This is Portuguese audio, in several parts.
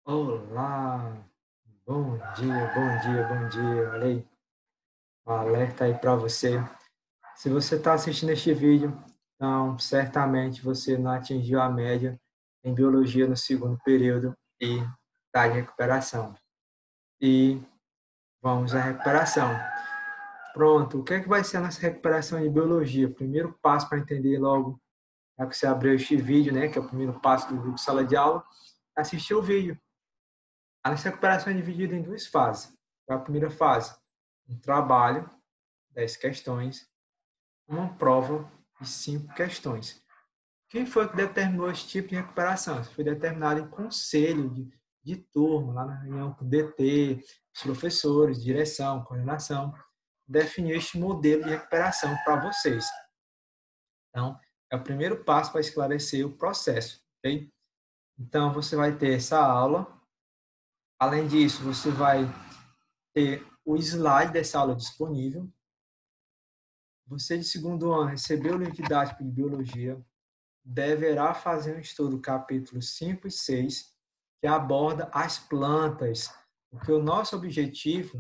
Olá, bom dia, bom dia, bom dia. Olha aí, um alerta aí para você. Se você está assistindo este vídeo, então certamente você não atingiu a média em biologia no segundo período e está em recuperação. E vamos à recuperação. Pronto, o que é que vai ser a nossa recuperação em biologia? O primeiro passo para entender logo, é que você abriu este vídeo, né, que é o primeiro passo do grupo sala de aula, é assistir o vídeo. A nossa recuperação é dividida em duas fases. A primeira fase, um trabalho, 10 questões, uma prova de 5 questões. Quem foi que determinou esse tipo de recuperação? Isso foi determinado em conselho de turma, lá na reunião com o DT, os professores, direção, coordenação, definiu este modelo de recuperação para vocês. Então, é o primeiro passo para esclarecer o processo, ok? Então, você vai ter essa aula. Além disso, você vai ter o slide dessa aula disponível. Você de segundo ano recebeu o livro didático de biologia, deverá fazer um estudo capítulos 5 e 6, que aborda as plantas, porque o nosso objetivo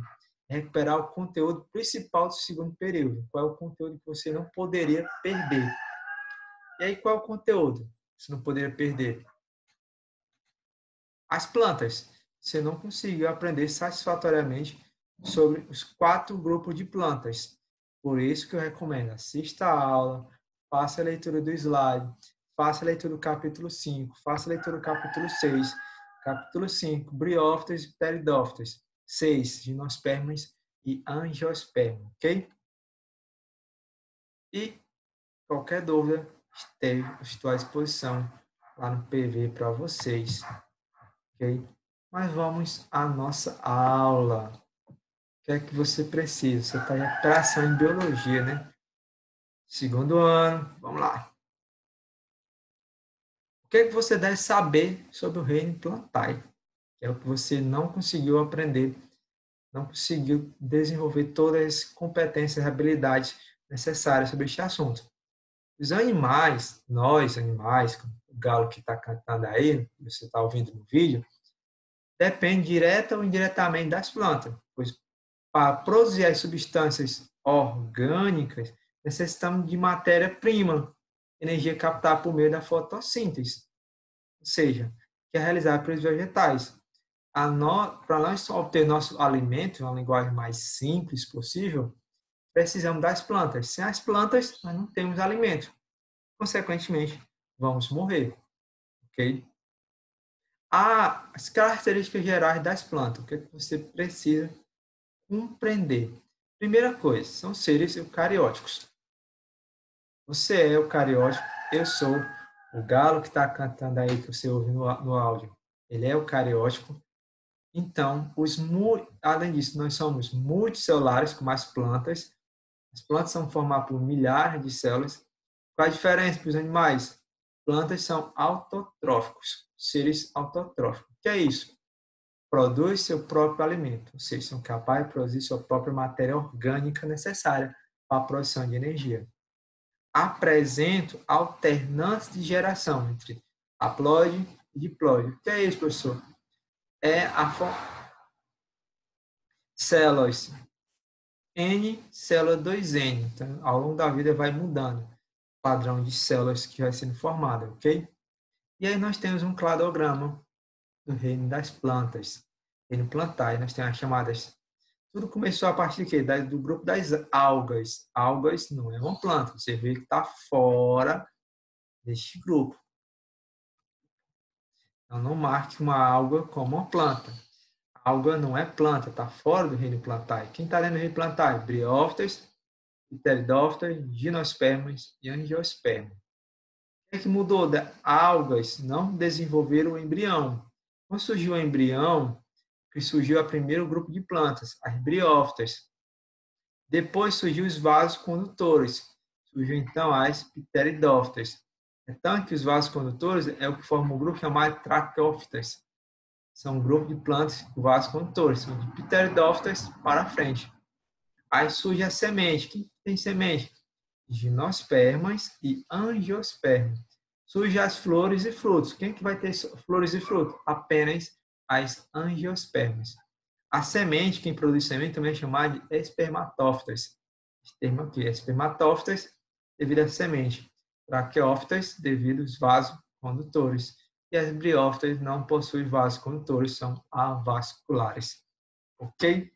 é recuperar o conteúdo principal do segundo período. Qual é o conteúdo que você não poderia perder? E aí, qual é o conteúdo que você não poderia perder? As plantas. Você não conseguiu aprender satisfatoriamente sobre os 4 grupos de plantas. Por isso que eu recomendo, assista a aula, faça a leitura do slide, faça a leitura do capítulo 5, faça a leitura do capítulo 6, capítulo 5, briófitas e pteridófitas, 6, gimnospermas e angiospermas, ok? E qualquer dúvida, estou à disposição lá no PV para vocês, ok? Mas vamos à nossa aula. O que é que você precisa? Você está em recuperação em biologia, né? Segundo ano, vamos lá. O que é que você deve saber sobre o reino plantae? Que é o que você não conseguiu aprender, não conseguiu desenvolver todas as competências e habilidades necessárias sobre este assunto. Os animais, nós animais, como o galo que está cantando aí, você está ouvindo no vídeo, depende direta ou indiretamente das plantas, pois para produzir as substâncias orgânicas, necessitamos de matéria-prima, energia captada por meio da fotossíntese, ou seja, que é realizada pelos vegetais. Para nós obter nosso alimento, uma linguagem mais simples possível, precisamos das plantas. Sem as plantas, nós não temos alimento. Consequentemente, vamos morrer. Ok? As características gerais das plantas. O que você precisa compreender? Primeira coisa, são seres eucarióticos. Você é eucariótico, eu sou. O galo que está cantando aí, que você ouve no áudio, ele é eucariótico. Então, além disso, nós somos multicelulares, como as plantas. As plantas são formadas por milhares de células. Qual a diferença para os animais? Plantas são autotróficos, seres autotróficos. O que é isso? Produz seu próprio alimento, ou seja, são capazes de produzir sua própria matéria orgânica necessária para a produção de energia. Apresento alternância de geração entre haploide e diploide. O que é isso, professor? É a células N, célula 2N. Então, ao longo da vida vai mudando o padrão de células que vai sendo formado, ok? E aí nós temos um cladograma do reino das plantas. Reino plantar, nós temos as chamadas. Tudo começou a partir de quê? Do grupo das algas. Algas não é uma planta, você vê que está fora deste grupo. Então, não marque uma alga como uma planta. A alga não é planta, está fora do reino plantar. Quem está dentro do reino plantar? Briófitas, pteridófitas, gimnospermas e angiospermas. O que mudou? Algas não desenvolveram o embrião. Quando surgiu o embrião, que surgiu o primeiro grupo de plantas, as briófitas. Depois surgiu os vasos condutores. Surgiu então as pteridófitas. Então, que os vasos condutores é o que forma um grupo chamado traqueófitas. São um grupo de plantas com vasos condutores, são de pteridófitas para frente. Aí surge a semente. Quem tem semente? Gimnospermas e angiospermas. Surgem as flores e frutos. Quem que vai ter flores e frutos? Apenas as angiospermas. A semente, quem produz semente também é chamada de espermatófitas. Esse termo aqui, espermatófitas, devido à semente. Braquiófitas, devido aos vasos condutores. E as briófitas não possuem vasos condutores, são avasculares. Ok?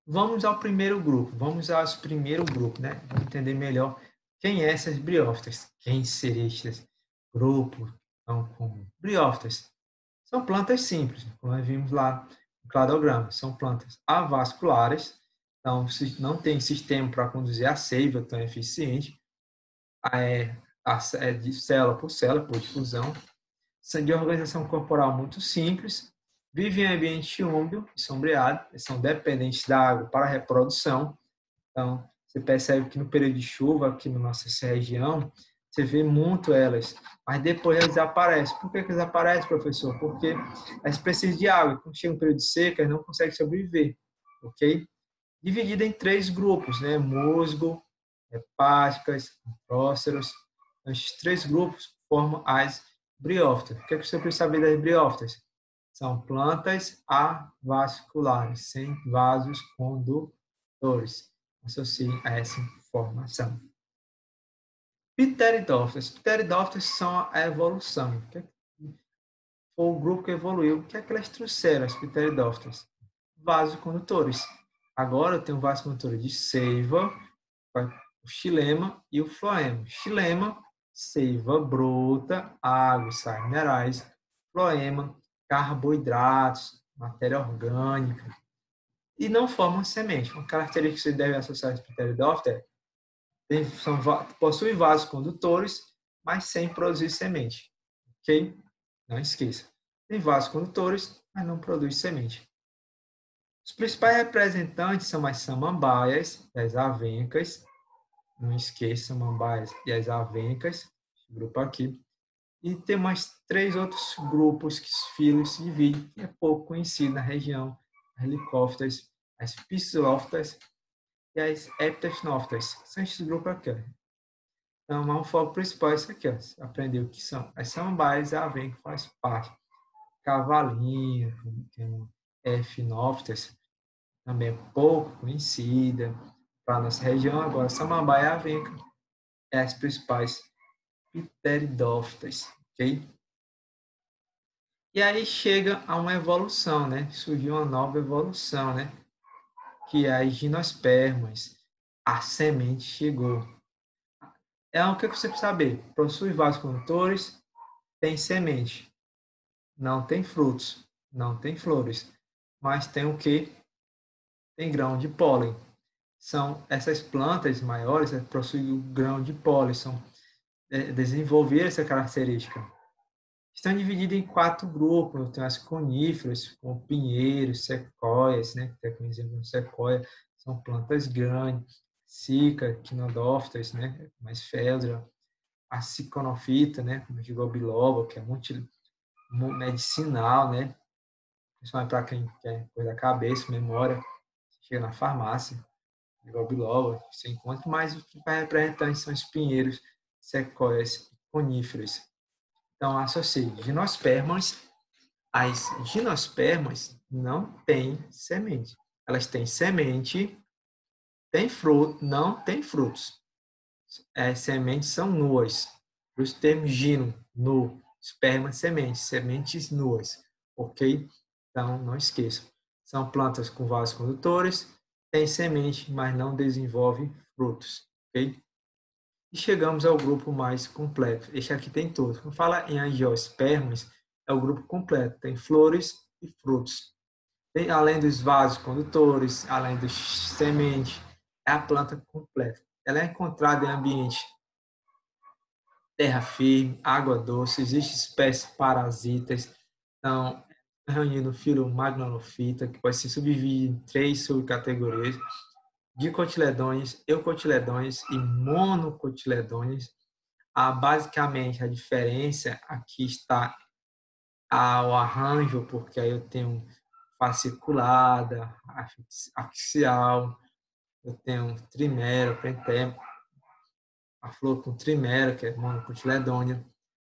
Vamos ao primeiro grupo. Vamos ao primeiro grupo, né? Vamos entender melhor quem é essas briófitas. Quem seria esse grupo tão comum? Briófitas são plantas simples, como nós vimos lá no cladograma. São plantas avasculares, então não tem sistema para conduzir a seiva tão eficiente. É de célula por célula, por difusão. São de organização corporal muito simples, vivem em ambiente úmido e sombreado, são dependentes da água para a reprodução. Então, você percebe que no período de chuva, aqui na nossa região, você vê muito elas, mas depois elas desaparecem. Por que elas desaparecem, professor? Porque elas precisam de água. Quando chega um período de seca, elas não conseguem sobreviver, ok? Dividida em 3 grupos, né? Musgo, hepáticas, próceros. Esses 3 grupos formam as briófitas. O que você precisa saber das briófitas? São plantas avasculares, sem vasos condutores. Associem a essa informação. Pteridófitas. Pteridófitas são a evolução. Foi o grupo que evoluiu. O que é que elas trouxeram, as pteridófitas? Vasocondutores. Agora eu tenho vasocondutores de seiva, o xilema e o floema. Xilema, seiva bruta, água, sais minerais. Floema, carboidratos, matéria orgânica. E não formam semente. Uma característica que você deve associar às pteridófitas possui vasos condutores, mas sem produzir semente. Ok? Não esqueça. Tem vasos condutores, mas não produz semente. Os principais representantes são as samambaias e as avencas. Não esqueça, samambaias e as avencas. Esse grupo aqui. E tem mais 3 outros grupos que os filos se dividem, que é pouco conhecido na região. As licófitas, as psilófitas e as heptafnófitas. São esses grupos aqui. Então, é um foco principal isso aqui. Aprender o que são as samambaias e a avenca faz parte. Cavalinha, tem Ephinófitas, também é pouco conhecida para a nossa região. Agora, samambaia e avenca é as principais pteridófitas, ok? E aí chega a uma evolução, né? Surgiu uma nova evolução, né? Que é as gimnospermas. A semente chegou. É o que você precisa saber. Possui vasos condutores, tem semente. Não tem frutos, não tem flores. Mas tem o que? Tem grão de pólen. São essas plantas maiores, possuem o grão de pólen, desenvolveram essa característica. Estão divididas em 4 grupos, tem as coníferas, como pinheiros, sequoias, né? Até como exemplo, sequoia, são plantas grandes, sica, quinodófitas, né? Mais feldra, a ciconofita, né? Como digo, biloba, que é medicinal, né? Principalmente para quem quer coisa da cabeça, memória, chega na farmácia, igual biloba, você encontra, mas os principais representantes são os pinheiros, sequoias e coníferas. Então, associe gimnospermas. As gimnospermas não têm semente. Elas têm semente, têm fruto, não têm frutos. As sementes são nuas. Os termos gino, nu, esperma, semente, sementes nuas. Ok? Então, não esqueçam. São plantas com vasos condutores, têm semente, mas não desenvolvem frutos. Ok? E chegamos ao grupo mais completo. Este aqui tem tudo. Quando fala em angiospermas, é o grupo completo. Tem flores e frutos. Tem, além dos vasos condutores, além dos sementes, é a planta completa. Ela é encontrada em ambiente terra firme, água doce, existem espécies parasitas. Então, é reunido no filo Magnolophyta, que pode ser subdividido em 3 subcategorias: dicotiledôneos, eucotiledôneos e monocotiledôneos. Basicamente, a diferença aqui está ao arranjo, porque aí eu tenho fasciculada, axial, eu tenho trimero, pentemo, a flor com trimero, que é monocotiledônea,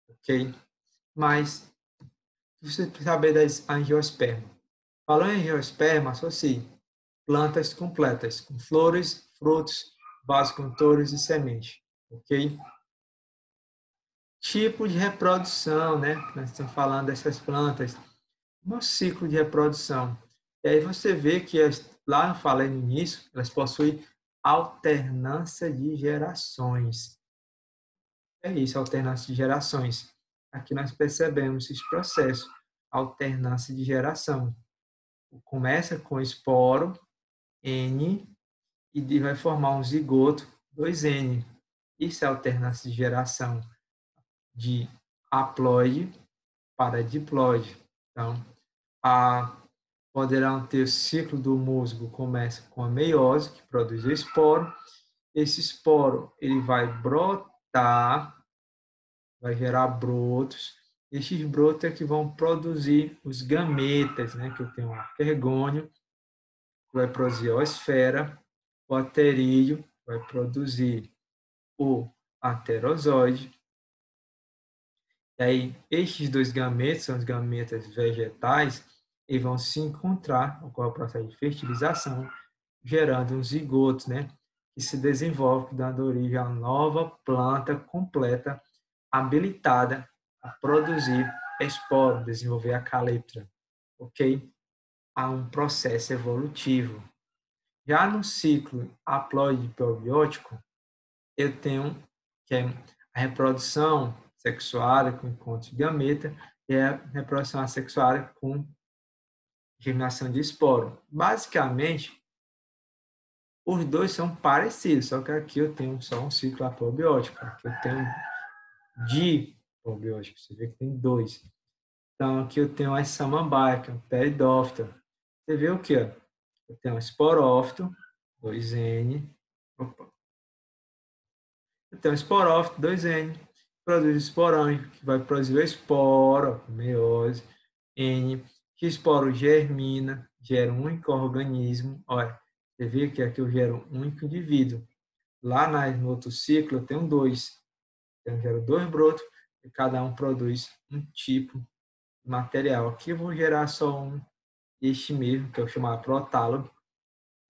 ok? Mas Você precisa saber das angiospermas. Falando em angiosperma, associe plantas completas, com flores, frutos, vasocondutores e semente. Ok? Tipo de reprodução, né? Nós estamos falando dessas plantas. No ciclo de reprodução. E aí você vê que lá eu falei no início, elas possuem alternância de gerações. É isso, alternância de gerações. Aqui nós percebemos esse processo, alternância de geração. Começa com esporo, N, e vai formar um zigoto, 2N. Isso é alternância de geração de haploide para diploide. Então, poderão ter o ciclo do musgo, começa com a meiose, que produz o esporo. Esse esporo ele vai brotar, vai gerar brotos. Esses brotos é que vão produzir os gametas, né? Que eu tenho o arquergônio, que vai produzir a esfera, o aterídeo vai produzir o aterozoide. E aí, estes dois gametas são os gametas vegetais e vão se encontrar, ocorre o processo de fertilização, gerando um zigoto, né? Que se desenvolve, dando origem a nova planta completa, habilitada a produzir esporo, desenvolver a calyptra, ok? Há um processo evolutivo. Já no ciclo haploide probiótico, eu tenho que é a reprodução sexual com encontro de gameta e a reprodução assexual com germinação de esporo. Basicamente, os dois são parecidos, só que aqui eu tenho só um ciclo aprobiótico, aqui eu tenho diprobiótico, você vê que tem dois. Então, aqui eu tenho a samambaia, que é um peridófito. Você vê o que? Eu tenho um esporófito, 2N. Opa. Eu tenho um esporófito, 2N. Produz esporângico, que vai produzir a espora, meiose, N. Que esporo germina, gera um único organismo. Olha, você vê que aqui eu gero um único indivíduo. Lá no outro ciclo eu tenho dois. Então, eu gero dois brotos e cada um produz um tipo de material. Aqui eu vou gerar só um, este mesmo, que é o chamado protálogo.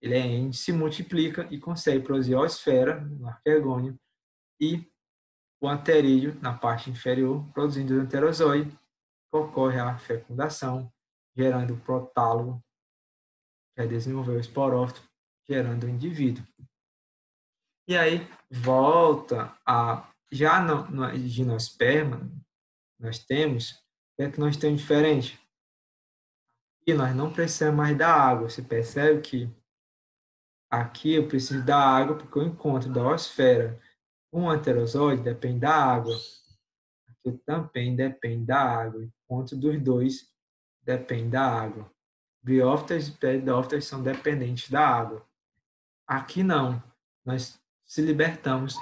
Ele é N, se multiplica e consegue produzir a esfera, no arquegônio, e o anterídeo, na parte inferior, produzindo o enterozoide, que ocorre a fecundação, gerando o protálogo, que é desenvolver o esporófito, gerando o indivíduo. E aí volta a já no gimnosperma nós temos, o que é que nós temos diferente? E nós não precisamos mais da água. Você percebe que aqui eu preciso da água porque o encontro da osfera com o anterozoide depende da água. Aqui também depende da água. O encontro dos dois depende da água. Briófitas e peridófitas são dependentes da água. Aqui não. Nós se libertamos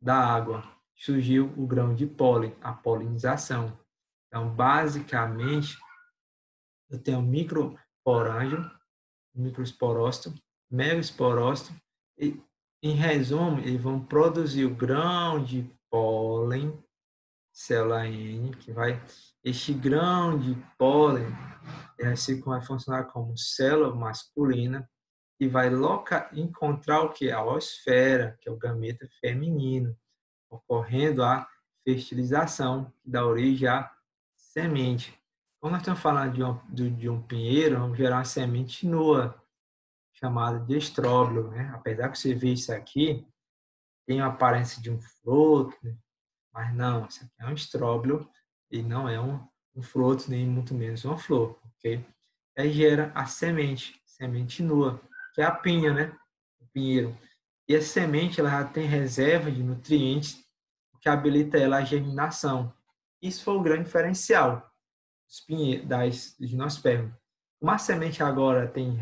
da água. Surgiu o grão de pólen, a polinização. Então, basicamente, eu tenho microporângio, microesporócito, megaesporócito, e, em resumo, eles vão produzir o grão de pólen, célula N, que vai, este grão de pólen, vai funcionar como célula masculina, e vai encontrar o que? A oosfera, que é o gameta feminino, ocorrendo a fertilização, que dá origem à semente. Como nós estamos falando de um pinheiro, vamos gerar uma semente nua, chamada de estróbilo. Né? Apesar que você vê isso aqui, tem a aparência de um fruto, né? Mas não, isso aqui é um estróbilo e não é um fruto, nem muito menos uma flor. Ok? Aí gera a semente nua, que é a pinha, né? O pinheiro. E a semente ela já tem reserva de nutrientes que habilita ela a germinação. Isso foi o grande diferencial das gimnospermas. Como a semente agora tem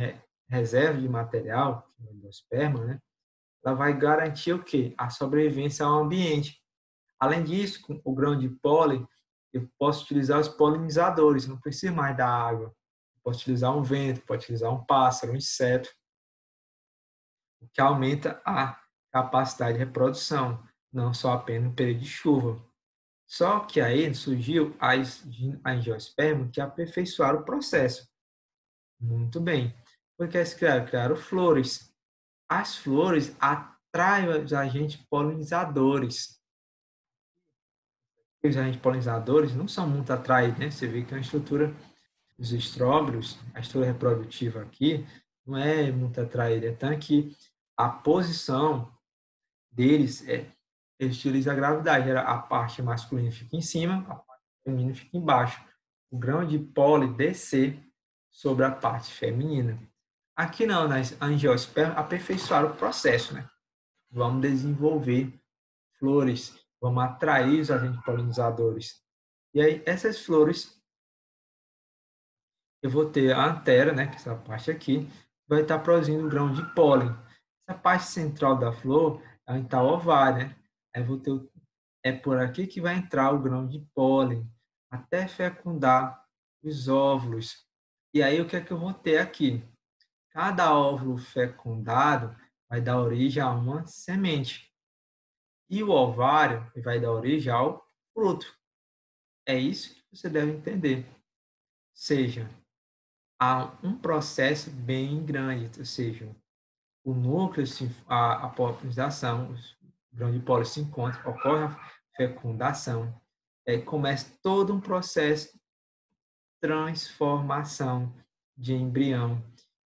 reserva de material, que é o endosperma, né? Ela vai garantir o quê? A sobrevivência ao ambiente. Além disso, com o grão de pólen, eu posso utilizar os polinizadores, não preciso mais da água. Eu posso utilizar um vento, posso utilizar um pássaro, um inseto, o que aumenta a capacidade de reprodução, não só apenas no período de chuva. Só que aí surgiu a angiosperma que aperfeiçoaram o processo. Muito bem. O que eles criaram? Criaram flores. As flores atraem os agentes polinizadores. Os agentes polinizadores não são muito atraídos, né? Você vê que a estrutura dos estróbilos, a estrutura reprodutiva aqui, não é muito atraída. É tanto que a posição deles eles utilizam a gravidade. A parte masculina fica em cima, a parte feminina fica embaixo. O grão de pólen descer sobre a parte feminina. Aqui não, nas angiospermas aperfeiçoaram o processo, né? Vamos desenvolver flores, vamos atrair os agentes polinizadores. E aí, essas flores, eu vou ter a antera, né, que é essa parte aqui, vai estar produzindo um grão de pólen. Essa parte central da flor é onde está o ovário, né? Aí eu vou ter, é por aqui que vai entrar o grão de pólen, até fecundar os óvulos. E aí, o que é que eu vou ter aqui? Cada óvulo fecundado vai dar origem a uma semente. E o ovário vai dar origem ao fruto. É isso que você deve entender. Ou seja, há um processo bem grande, ou seja, o núcleo, a polinização, o grão de pólen se encontra, ocorre a fecundação, aí começa todo um processo de transformação de embrião.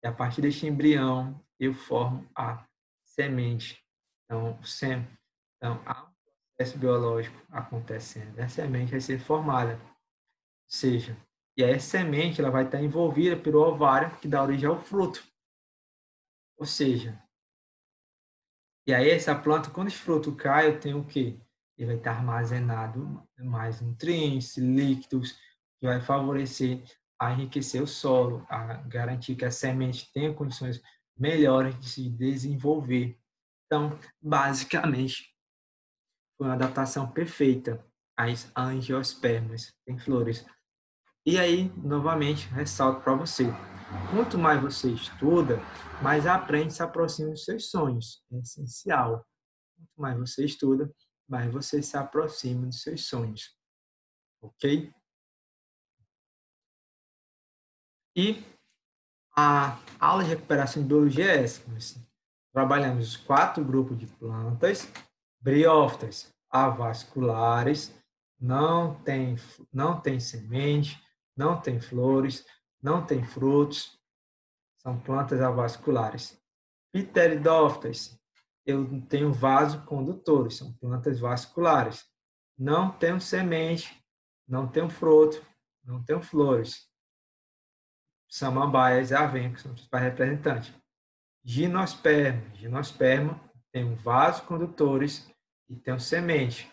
E a partir deste embrião, eu formo a semente. Então, há um processo biológico acontecendo. A semente vai ser formada. Ou seja, e aí a semente ela vai estar envolvida pelo ovário, que dá origem ao fruto. Ou seja, e aí essa planta, quando esse fruto cai, eu tenho o quê? Ele vai estar armazenado mais nutrientes, líquidos, que vai favorecer a enriquecer o solo, a garantir que a semente tenha condições melhores de se desenvolver. Então, basicamente, foi uma adaptação perfeita às angiospermas, em flores. E aí, novamente, ressalto para você, quanto mais você estuda, mais aprende e se aproxima dos seus sonhos. É essencial. Quanto mais você estuda, mais você se aproxima dos seus sonhos. Ok? E a aula de recuperação de biologia é essa. Nós trabalhamos os 4 grupos de plantas, briófitas avasculares, não tem semente, não tem flores, não tem frutos, são plantas avasculares. Pteridófitas, eu tenho vasocondutores, são plantas vasculares. Não tenho semente, não tenho fruto, não tenho flores. Samambaias e avencos são os principais representantes. Gimnosperma tem vasocondutores e tem semente.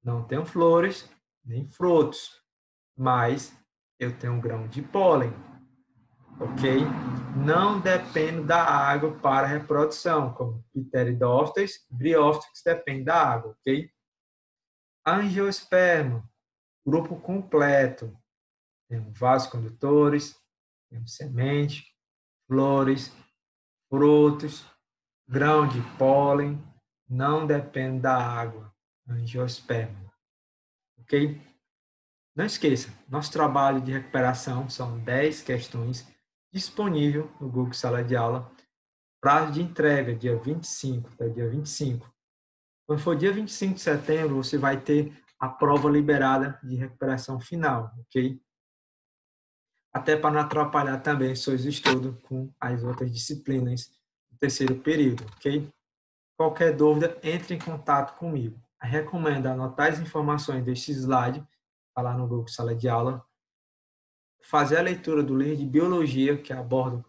Não tenho flores nem frutos, mas eu tenho um grão de pólen, ok? Não dependo da água para a reprodução, como pteridófitas, briófitas, que dependem da água, ok? Angiosperma, grupo completo. Temos vasocondutores, temos semente, flores, frutos, grão de pólen, não depende da água. Angiosperma, ok? Não esqueça, nosso trabalho de recuperação são 10 questões disponível no Google Sala de Aula. Prazo de entrega, dia 25, até dia 25. Quando for dia 25 de setembro, você vai ter a prova liberada de recuperação final, ok? Até para não atrapalhar também seus estudos com as outras disciplinas do terceiro período, ok? Qualquer dúvida, entre em contato comigo. Eu recomendo anotar as informações deste slide, está lá no Google Sala de Aula, fazer a leitura do livro de Biologia, que aborda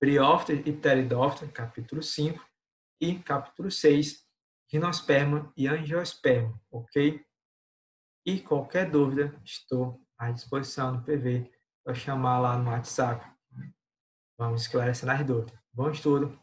Briófita e Pteridófita, capítulo 5, e capítulo 6, Gimnosperma e Angiosperma, ok? E qualquer dúvida, estou à disposição do PV para chamar lá no WhatsApp. Vamos esclarecer as dúvidas. Bom estudo!